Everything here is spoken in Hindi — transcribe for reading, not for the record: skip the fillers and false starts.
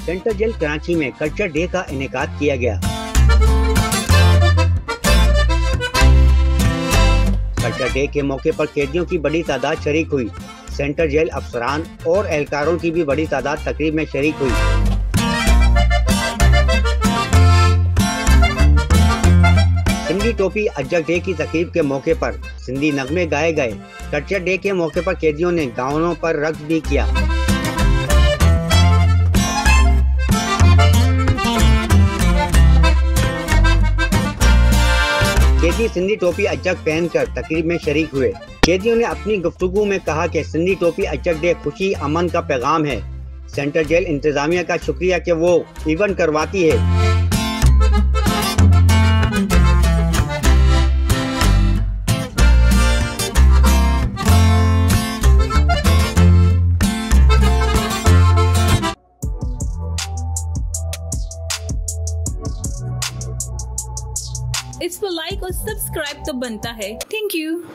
सेंट्रल जेल कराची में कल्चर डे का इनेकाद किया गया। कल्चर डे के मौके पर कैदियों की बड़ी तादाद शरीक हुई। सेंट्रल जेल अफसरान और एहलकारों की भी बड़ी तादाद तकरीब में शरीक हुई। सिंधी टोपी अजक डे की तकरीब के मौके पर सिंधी नगमे गाए गए। कल्चर डे के मौके पर कैदियों ने गानों पर रक्स भी किया। कैदी सिंधी टोपी अजक पहनकर तकरीब में शरीक हुए। कैदियों ने अपनी गुफ्तगू में कहा कि सिंधी टोपी अजक डे खुशी अमन का पैगाम है। सेंट्रल जेल इंतजामिया का शुक्रिया कि वो इवेंट करवाती है। इस पर लाइक और सब्सक्राइब तो बनता है। Thank you.